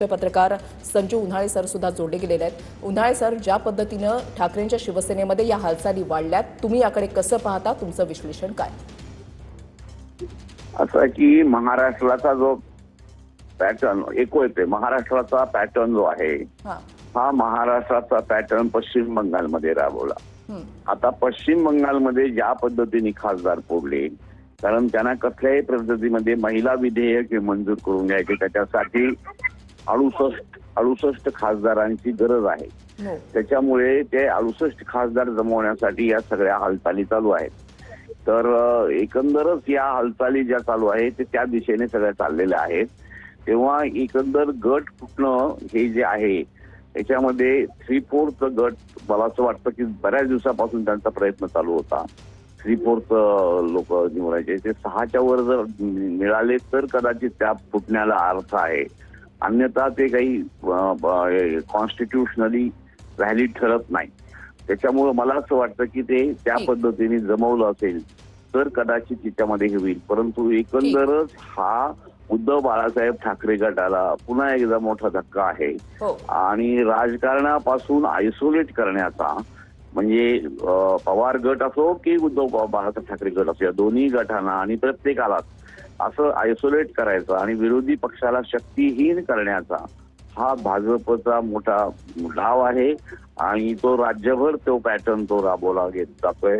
पत्रकार संजू उन्हाळे सर सुद्धा जोडले गेलेले आहेत। उन्हाळे सर, ज्या पद्धतीने ठाकरेंच्या शिवसेनेमध्ये या हालचाली वाढल्यात, तुम्ही याकडे कसं पाहता? तुमचं विश्लेषण काय? असं की महाराष्ट्राचा जो पॅटर्न येते, महाराष्ट्राचा पॅटर्न जो आहे हा महाराष्ट्राचा पॅटर्न पश्चिम बंगालमध्ये राबवला। आता पश्चिम बंगालमध्ये ज्या पद्धतीने खासदार फोडले, कारण त्यांना कसल्याही पद्धतीमध्ये महिला विधेयक मंजूर करून घ्यायचे, त्याच्यासाठी 68 खासदारांची गरज आहे। त्याच्यामुळे ते 68 खासदार जमवण्यासाठी या सगळ्या हालचाली चालू आहेत। तर एकंदरच या हालचाली ज्या चालू आहेत ते त्या दिशेने सगळ्या चाललेल्या आहेत। तेव्हा एकंदर गट फुटणं हे जे आहे त्याच्यामध्ये 3/4 गट, मला असं वाटतं की बऱ्याच दिवसापासून त्यांचा प्रयत्न चालू होता। 3/4 लोक निवडायचे, ते 6च्या वर जर मिळाले तर कदाचित त्या फुटण्याला अर्थ आहे, अन्यथा ते काही कॉन्स्टिट्यूशनली व्हॅलिड ठरत नाही। त्याच्यामुळे मला असं वाटतं की ते त्या पद्धतीने जमवलं असेल तर कदाचित त्याच्यामध्ये हे होईल। परंतु एकंदरच हा उद्धव बाळासाहेब ठाकरे गटाला पुन्हा एकदा मोठा धक्का आहे आणि राजकारणापासून आयसोलेट करण्याचा, म्हणजे पवार गट असो की उद्धव बाळासाहेब ठाकरे गट असो, या दोन्ही गटांना आणि प्रत्येकाला असं आयसोलेट करायचं आणि विरोधी पक्षाला शक्तीहीन करण्याचा हा भाजपचा मोठा डाव आहे आणि तो राज्यभर तो पॅटर्न तो राबवला जातोय।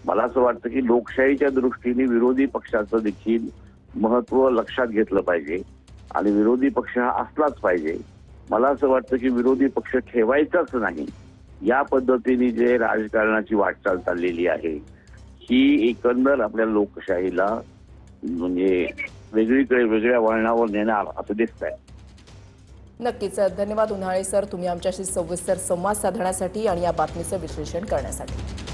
मला असं वाटतं की लोकशाहीच्या दृष्टीने विरोधी पक्षाचं देखील महत्व लक्षात घेतलं पाहिजे आणि विरोधी पक्ष हा असलाच पाहिजे। मला असं वाटतं की विरोधी पक्ष ठेवायचाच नाही, या पद्धतीने जे राजकारणाची वाटचाल चाललेली आहे ही एकंदर आपल्या लोकशाहीला म्हणजे वेगळ्या वळणावर नेणार असं दिसतंय। नक्कीच, धन्यवाद उन्हाळे सर, तुम्ही आमच्याशी सविस्तर संवाद साधण्यासाठी आणि या बातमीचं विश्लेषण करण्यासाठी।